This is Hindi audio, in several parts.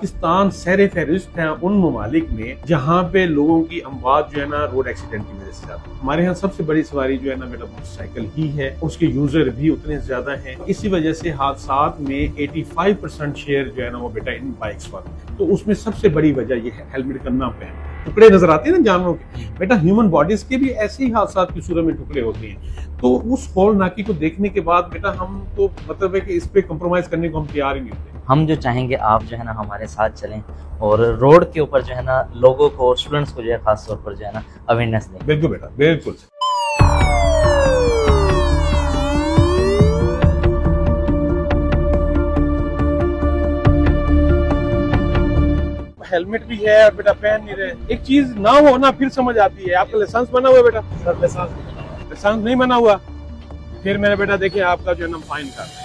पाकिस्तान सैर फहरिस्त है उन ममालिक में जहाँ पे लोगों की अमवात जो है ना रोड एक्सीडेंट की वजह से जाती है। हमारे यहाँ सबसे बड़ी सवारी जो है ना बेटा मोटरसाइकिल ही है, उसके यूजर भी उतने ज्यादा हैं। इसी वजह से हादसात में 85% शेयर जो है ना वो बेटा इन बाइक्स वाला। तो उसमें सबसे बड़ी वजह ये है हेलमेट का ना पहनना। टुकड़े नजर आते हैं ना जानवरों के, बेटा ह्यूमन बॉडीज के भी ऐसे ही हादसात की सूरत में टुकड़े होते हैं। तो उस हौलनाकी को देखने के बाद बेटा हम तो मतलब है कि इस पे कम्प्रोमाइज करने को हम तैयार ही नहीं होते। हम जो चाहेंगे आप जो है ना हमारे साथ चलें और रोड के ऊपर जो है ना लोगों को और स्टूडेंट्स को जो है खास तौर पर जो है ना अवेयरनेस दें। बिल्कुल बेटा, बिल्कुल। हेलमेट भी है और बेटा पहन नहीं रहे। एक चीज ना हो ना फिर समझ आती है। आपका लाइसेंस बना हुआ है बेटा? सर लाइसेंस नहीं बना हुआ, फिर मेरा बेटा देखिए आपका जो है ना फाइन कर।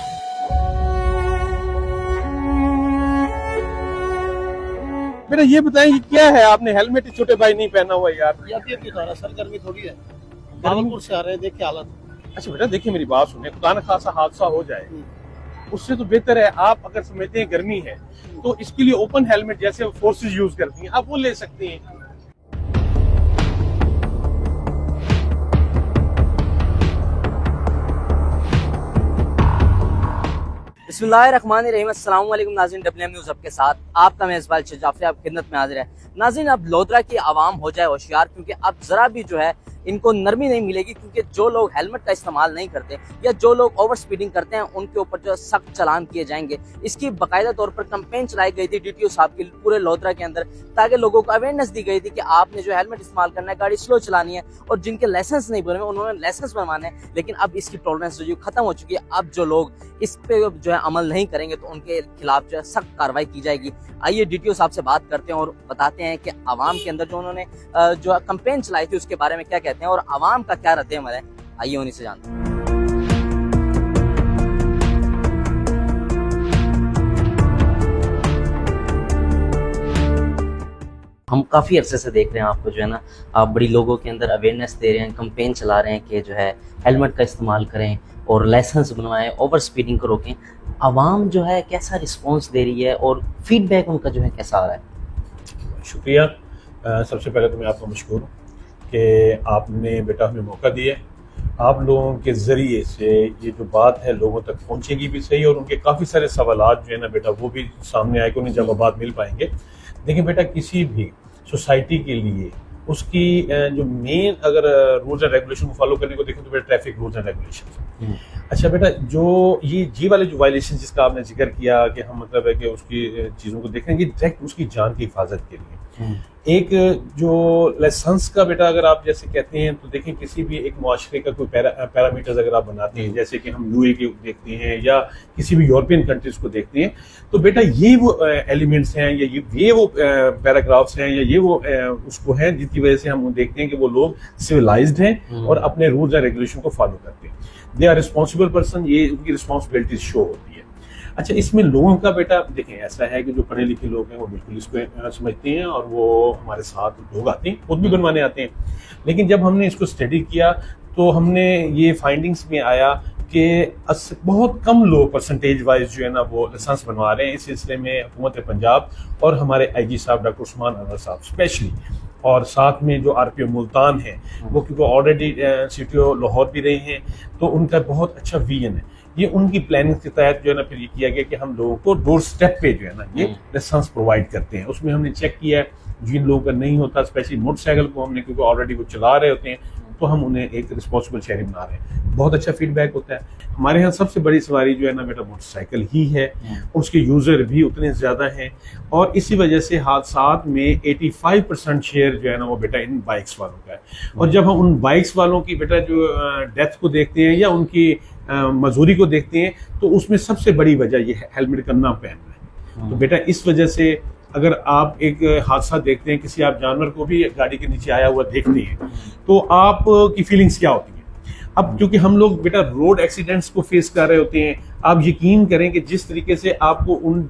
बेटा ये बताएं ये क्या है, आपने हेलमेट छोटे भाई नहीं पहना हुआ यार? सर गर्मी थोड़ी है, बावलपुर से आ रहे हैं, देख के हालत। अच्छा बेटा देखिए मेरी बात सुने, खुदा न खासा हादसा हो जाए उससे तो बेहतर है आप अगर समझते हैं गर्मी है तो इसके लिए ओपन हेलमेट जैसे फोर्सेस यूज करती हैं आप वो ले सकते हैं। बिस्मिल्लाहिर्रहमानिर्रहीम। अस्सलाम वालेकुम नाज़रीन, WM न्यूज़ आपके साथ आपका मेज़बान जाफरी आपकी खिदमत में हाजिर है। नाज़रीन अब लोधरा की आवाम हो जाए होशियार, क्योंकि अब जरा भी जो है इनको नरमी नहीं मिलेगी, क्योंकि जो लोग हेलमेट का इस्तेमाल नहीं करते या जो लोग ओवर स्पीडिंग करते हैं उनके ऊपर जो सख्त चालान किए जाएंगे। इसकी बाकायदा तौर पर कैंपेन चलाई गई थी DTO साहब की पूरे लोधरा के अंदर, ताकि लोगों को अवेयरनेस दी गई थी कि आपने जो हेलमेट इस्तेमाल करना है, गाड़ी स्लो चलानी है, और जिनके लाइसेंस नहीं बने उन्होंने लाइसेंस बनवाने हैं। लेकिन अब इसकी टॉलरेंस जो खत्म हो चुकी है। अब जो लोग इस पे जो है अमल नहीं करेंगे तो उनके खिलाफ जो है सख्त कार्रवाई की जाएगी। आइए DTO साहब से बात करते हैं और बताते हैं कि आवाम के अंदर जो उन्होंने जो कैंपेन चलाई थी उसके बारे में क्या कहते हैं और आवाम का क्या रद्द-ए-अमल है। आइए उन्हीं से जानते हैं। हम काफ़ी अरसे से देख रहे हैं आपको जो है ना, आप बड़ी लोगों के अंदर अवेयरनेस दे रहे हैं, कैंपेन चला रहे हैं कि जो है हेलमेट का इस्तेमाल करें और लाइसेंस बनवाएं, ओवर स्पीडिंग को रोकें। आवाम जो है कैसा रिस्पांस दे रही है और फीडबैक उनका जो है कैसा आ रहा है? शुक्रिया। सबसे पहले तो मैं आपको मशकूर हूँ कि आपने बेटा हमें मौका दिया। आप लोगों के ज़रिए से ये जो बात है लोगों तक पहुँचेगी भी सही, और उनके काफ़ी सारे सवालात जो है ना बेटा वो भी सामने आए कि उन्हें जवाब मिल पाएंगे। देखिए बेटा किसी भी सोसाइटी के लिए उसकी जो मेन अगर रूल्स एंड रेगुलेशन को फॉलो करने को देखें तो बेटा ट्रैफिक रूल्स एंड रेगुलेशन। अच्छा बेटा जो ये वाले जो वायलेशन जिसका आपने जिक्र किया कि हम मतलब है कि उसकी चीज़ों को देखें, ये डायरेक्ट उसकी जान की हिफाजत के लिए। एक जो लाइसेंस का बेटा अगर आप जैसे कहते हैं तो देखें किसी भी एक मुआशरे का कोई पैरामीटर्स अगर आप बनाते हैं, जैसे कि हम UAE के देखते हैं या किसी भी यूरोपियन कंट्रीज को देखते हैं, तो बेटा ये वो एलिमेंट्स हैं या ये वो पैराग्राफ्स हैं या ये वो उसको हैं जिनकी वजह से हम देखते हैं कि वो लोग सिविलाइज्ड हैं और अपने रूल्स एंड रेगुलेशन को फॉलो करते हैं। दे आर रिस्पॉन्सिबल पर्सन, ये उनकी रिस्पॉन्सिबिलिटीज शो होती है। अच्छा इसमें लोगों का बेटा देखें ऐसा है कि जो पढ़े लिखे लोग हैं वो बिल्कुल इसको समझते हैं और वो हमारे साथ लोग आते हैं, खुद भी बनवाने आते हैं। लेकिन जब हमने इसको स्टडी किया तो हमने ये फाइंडिंग्स में आया कि बहुत कम लोग परसेंटेज वाइज जो है ना वो लाइसेंस बनवा रहे हैं। इस सिलसिले में हुकूमत पंजाब और हमारे IG साहब डॉक्टर उस्मान अनवर साहब स्पेशली, और साथ में जो RPO मुल्तान है वो क्योंकि ऑलरेडी CTO लाहौर भी रहे हैं, तो उनका बहुत अच्छा विजन है। ये उनकी प्लानिंग के तहत जो है ना फिर ये किया गया कि हम लोगों को डोर स्टेप पे जो है ना ये लाइसेंस प्रोवाइड करते हैं। उसमें हमने चेक किया है जिन लोगों का नहीं होता, स्पेशली मोटरसाइकिल को हमने क्योंकि ऑलरेडी वो चला रहे होते हैं तो हम उन्हें एक रिस्पॉन्सिबल शहरी बना रहे हैं। बहुत अच्छा फीडबैक होता है। हमारे यहाँ सबसे बड़ी सवारी जो है ना बेटा मोटरसाइकिल ही है, उसके यूजर भी उतने ज्यादा हैं, और इसी वजह से हादसात में 85% शेयर जो है ना वो बेटा इन बाइक्स वालों का है। और जब हम उन बाइक्स वालों की बेटा जो डेथ को देखते हैं या उनकी मजदूरी को देखते हैं तो उसमें सबसे बड़ी वजह यह है हेलमेट का ना पहनना है। तो बेटा इस वजह से अगर आप एक हादसा देखते हैं, किसी आप जानवर को भी गाड़ी के नीचे आया हुआ देखते हैं तो आपकी फीलिंग्स क्या होती हैं? अब क्योंकि हम लोग बेटा रोड एक्सीडेंट्स को फेस कर रहे होते हैं, आप यकीन करें कि जिस तरीके से आपको उन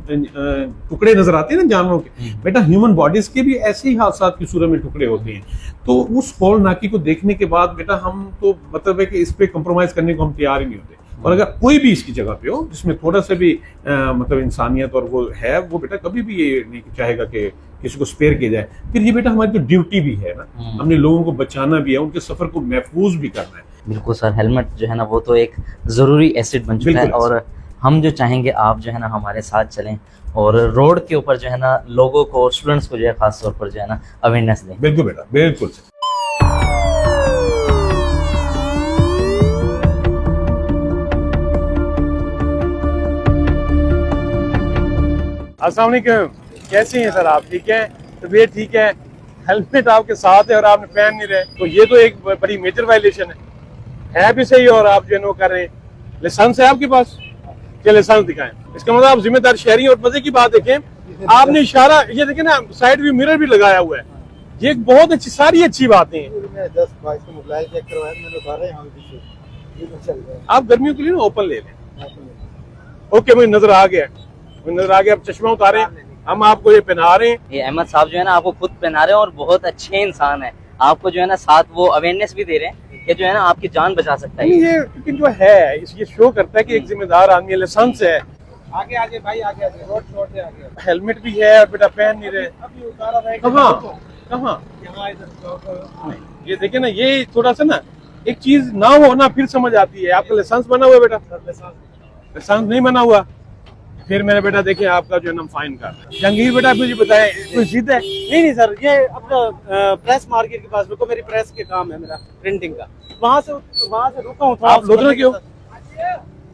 टुकड़े नजर आते हैं ना जानवरों के, बेटा ह्यूमन बॉडीज के भी ऐसे ही हादसात की सूरत में टुकड़े होते हैं। तो उस हौलनाकी को देखने के बाद बेटा हम तो मतलब है कि इस पे कम्प्रोमाइज करने को हम तैयार ही नहीं होते। और अगर कोई भी इसकी जगह पे हो जिसमें थोड़ा सा भी मतलब इंसानियत और वो है, वो बेटा कभी भी ये नहीं चाहेगा कि किसी को स्पेयर किया जाए। फिर ये बेटा हमारी तो ड्यूटी भी है ना, हमने लोगों को बचाना भी है, उनके सफर को महफूज भी करना है। बिल्कुल सर, हेलमेट जो है ना वो तो एक ज़रूरी एसेट बन चुका है, बिल्कुल। और हम जो चाहेंगे आप जो है ना हमारे साथ चलें और रोड के ऊपर जो है ना लोगों को और स्टूडेंट्स को जो है खास तौर पर जो है ना अवेयरनेस दें। बिल्कुल बेटा, बिल्कुल। अस्सलाम वालेकुम, कैसे हैं सर आप? ठीक हैं, तबीयत ठीक है? हेलमेट आपके साथ है और आपने पहन नहीं रहे, तो ये तो एक बड़ी मेजर वायलेशन है भी सही, और आप जो है वो कर रहे हैं। लाइसेंस है आपके पास? क्या लाइसेंस दिखाएं? इसका मतलब आप जिम्मेदार शहरी हैं। और मजे की बात देखें, आपने इशारा, ये देखें ना, साइड व्यू मिरर भी लगाया हुआ है, ये एक बहुत अच्छी, सारी अच्छी बातें हैं। 10-22 मोबाइल चेक करवाया, मैंने उतारा यहाँ पीछे, ये तो चल रहा है। आप गर्मियों के लिए ना ओपन ले लें। ओके, मुझे नजर आ गया, मुझे नजर आ गया। आप चश्मा उतारे, हम आपको ये पहना रहे हैं। ये अहमद साहब जो है ना आपको खुद पहना रहे हैं और बहुत अच्छे इंसान है, आपको जो है ना साथ वो अवेयरनेस भी दे रहे हैं कि जो है ना आपकी जान बचा सकता है। नहीं, ये लेकिन जो है ये शो करता है कि एक जिम्मेदार आदमी है, लाइसेंस है, आगे आगे भाई, आगे आगे, रोड छोड़ दे आगे। हेलमेट भी है और बेटा पहन नहीं रहे। अभी उतारा था, कहाँ कहाँ? यहाँ इधर। ये देखिए ना, ये थोड़ा सा ना एक चीज ना हो ना फिर समझ आती है। आपका लाइसेंस बना हुआ है बेटा? लाइसेंस नहीं बना हुआ, फिर मेरा बेटा देखिए आपका जो है ना फाइन का। जहांगीर बेटा मुझे बताए, कोई जिद है? नहीं सर, ये अपना प्रेस मार्केट के पास रुको, मेरी प्रेस के काम है, मेरा प्रिंटिंग का। वहाँ से रुका हूँ। आप लोधरा के हो?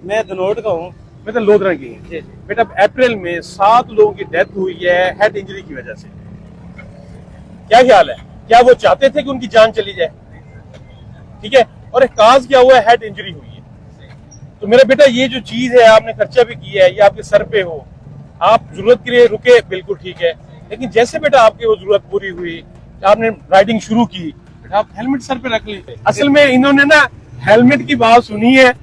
मैं धनोट का हूँ। मैं तो लोधरा की हूँ। बेटा अप्रैल में 7 लोगों की डेथ हुई है हेड इंजरी की वजह से। क्या ख्याल है, क्या वो चाहते थे कि उनकी जान चली जाए? ठीक है, और एक काज क्या हुआ है, हेड इंजरी हुई है। तो मेरा बेटा ये जो चीज है, आपने खर्चा भी किया है, ये आपके सर पे हो, आप जरूरत के लिए रुके, बिल्कुल ठीक है, लेकिन जैसे बेटा आपकी वो जरूरत पूरी हुई, आपने राइडिंग शुरू की, बेटा आप हेलमेट सर पे रख लीजिए। असल में इन्होंने ना हेलमेट की बात सुनी है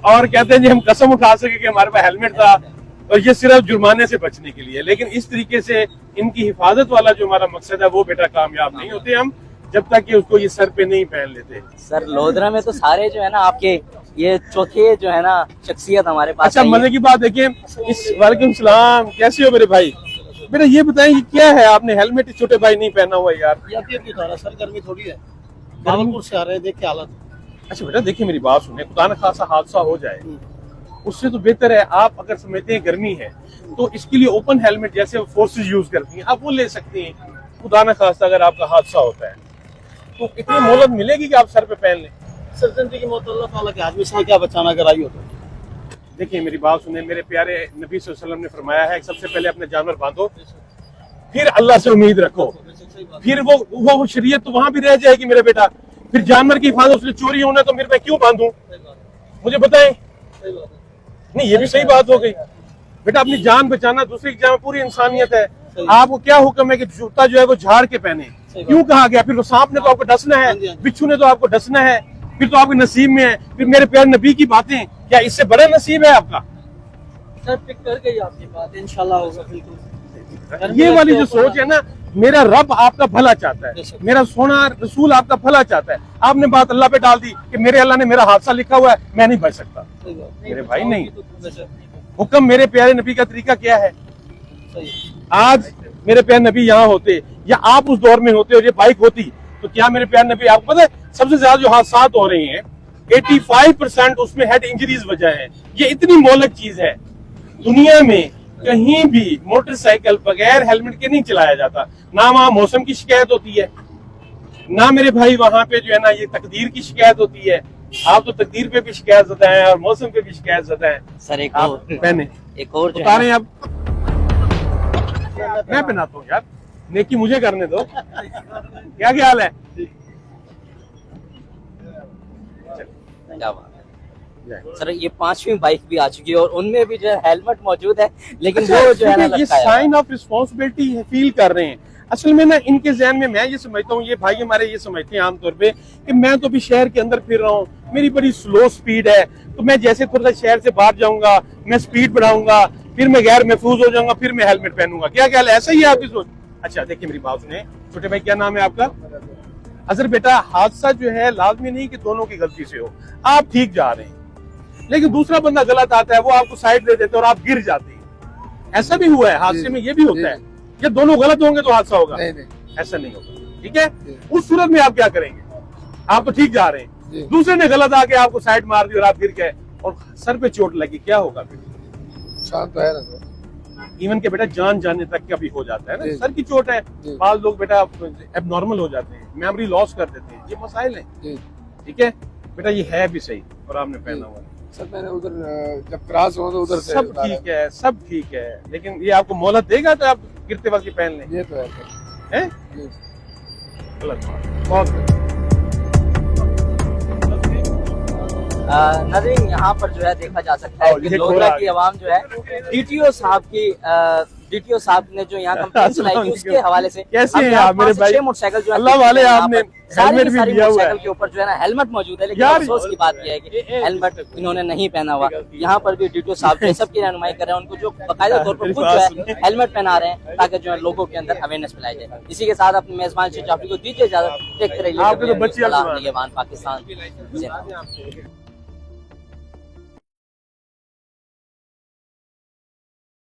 और कहते हैं जी हम कसम उठा सके कि हमारे पास हेलमेट था, और ये सिर्फ जुर्माने से बचने के लिए। लेकिन इस तरीके से इनकी हिफाजत वाला जो हमारा मकसद है वो बेटा कामयाब नहीं होते हम, जब तक कि उसको ये सर पे नहीं पहन लेते। सर लोधरा में तो सारे जो है ना आपके ये चौथे जो है ना शख्सियत हमारे पास अच्छा, आई है। मजे की बात देखिए, इस वालेकुम सलाम, कैसे हो मेरे भाई? बेटा ये बताएं ये क्या है, आपने हेलमेट छोटे भाई नहीं पहना हुआ यार? ये अभी उतारा सर, गर्मी थोड़ी है, भावलपुर से आ रहे हैं, देखिए हालत। अच्छा बेटा देखिए, मेरी बात सुने, खुदा न खासा हादसा हो जाए उससे तो बेहतर है, आप अगर समझते हैं गर्मी है तो इसके लिए ओपन हेलमेट जैसे फोर्सेस यूज करती हैं, आप वो ले सकते हैं। खुदा न खासा अगर आपका हादसा होता है तो इतनी मोहलत मिलेगी कि आप सर पे पहन लें। सरजंदी की मौत अल्लाह ताला के आदमी से क्या बचाना कराई होता है। देखिए मेरी बात सुने, मेरे प्यारे नबी सल्लल्लाहु अलैहि वसल्लम ने फरमाया है, सबसे पहले अपने जानवर बांधो, फिर अल्लाह से उम्मीद रखो, फिर वो शरीयत तो वहां भी रह जाएगी मेरे बेटा। फिर जानवर की हिफाजत, उसने चोरी होना तो फिर मैं क्यों बांधूं? मुझे बताएं। नहीं, ये भी सही बात हो गई बेटा, अपनी जान बचाना दूसरी की जान पूरी इंसानियत है। आपको क्या हुक्म है कि जूता जो है वो झाड़ के पहने? क्यों कहा गया? फिर सांप ने तो आपको डसना है, बिच्छू ने तो आपको डसना है, फिर तो आपके नसीब में है। फिर मेरे प्यारे नबी की बातें, क्या इससे बड़ा नसीब है आपका? सर पिक कर गई आपकी बात, इंशाल्लाह होगा बिल्कुल। ये वाली जो सोच है ना, मेरा रब आपका भला चाहता है, मेरा सोना रसूल आपका भला चाहता है। आपने बात अल्लाह पे डाल दी कि मेरे अल्लाह ने मेरा हादसा लिखा हुआ है, मैं नहीं बच सकता। मेरे भाई नहीं, हुक्म मेरे प्यारे नबी का तरीका क्या है? आज मेरे प्यारे नबी यहाँ होते या आप उस दौर में होते और ये बाइक होती तो क्या मेरे प्यारे नबी, आपको पता है सबसे ज्यादा जो हादसा हो रहे हैं 85% उसमें हेड इंजरीज वजह है। ये इतनी मोहलक चीज है, दुनिया में कहीं भी मोटरसाइकिल बगैर हेलमेट के नहीं चलाया जाता। ना वहाँ मौसम की शिकायत होती है, ना मेरे भाई वहां पे जो है ना ये तकदीर की शिकायत होती है। आप तो तकदीर पे भी शिकायत ज़दा हैं और मौसम पे भी शिकायत ज़दा हैं। सर एक आप और पहने, एक और जो है उतारें अब। मैं पहनाता हूँ यार, नेकी मुझे करने दो। क्या ख्याल है? क्या बात है सर, ये 5वीं बाइक भी आ चुकी है और उनमें भी जो है हेलमेट मौजूद है, लेकिन अच्छा, वो जो है ना ये लगता है साइन ऑफ रिस्पॉन्सिबिलिटी फील कर रहे हैं। असल में ना इनके जहन में मैं ये समझता हूँ, ये भाई हमारे ये समझते हैं आमतौर पे कि मैं तो भी शहर के अंदर फिर रहा हूँ, मेरी बड़ी स्लो स्पीड है, तो मैं जैसे थोड़ा सा शहर से बाहर जाऊंगा मैं स्पीड बढ़ाऊंगा, फिर मैं गैर महफूज हो जाऊंगा, फिर मैं हेलमेट पहनूंगा। क्या ख्याल है, ऐसा ही है आपकी सोच? अच्छा देखिए मेरी बात सुने छोटे भाई, क्या नाम है आपका? अजहर बेटा, हादसा जो है लाजमी नहीं कि दोनों की गलती से हो, आप ठीक जा रहे हैं, लेकिन दूसरा बंदा गलत आता है, वो आपको साइड दे देते हैं और आप गिर जाते हैं। ऐसा भी हुआ है, हादसे में ये भी होता है। ये दोनों गलत होंगे तो हादसा होगा, ऐसा नहीं होगा। ठीक है, उस सूरत में आप क्या करेंगे? आप तो ठीक जा रहे हैं, दूसरे ने गलत आके आपको साइड मार दी और आप गिर गए और सर पे चोट लगी, क्या होगा फिर? शांत है ना सर। इवन के बेटा जान जाने तक का भी हो जाता है ना, सर की चोट है, बाल लोग बेटा एबनॉर्मल हो जाते हैं, मेमोरी लॉस कर देते हैं, ये मसाइल हैं। ठीक है बेटा, ये है भी सही और आपने पहना हुआ सर। मैंने उधर जब क्रॉस हुआ तो उधर से सब ठीक है, सब ठीक है, लेकिन ये आपको मोहलत देगा तो आप गिरते वक्त ही पहन लें। ये तो है सर। हैं? गलत बात, बहुत नाज़रीन यहाँ पर जो है देखा जा सकता है कि लोधरा की आवाम जो है डीटीओ साहब ने जो यहाँ कंप्लेंट चलाई थी उसके हवाले से कैसे हम हैं यहाँ आप मेरे 5 से भाई? 6 मोटरसाइकिल जो है अल्लाह वाले, यहाँ आपने पर सारी हेलमेट की भी सारी दिया हुआ है। मोटरसाइकिल के ऊपर जो है ना हेलमेट मौजूद है, लेकिन यार, अफसोस की बात यह है कि हेलमेट इन्होंने नहीं पहना हुआ। यहाँ पर भी डीटीओ साहब जो है सबकी रहनुमाई कर रहे हैं, उनको जो बाकायदा तौर पर खुद जो है हेलमेट पहना रहे हैं ताकि जो है लोगों के अंदर अवेयरनेस फैलाई जाए। इसी के साथ अपने मेजबान शेख जाफरी को दीजिए इजाजत, देखते रहिए आपके तो बच्चे पाकिस्तान।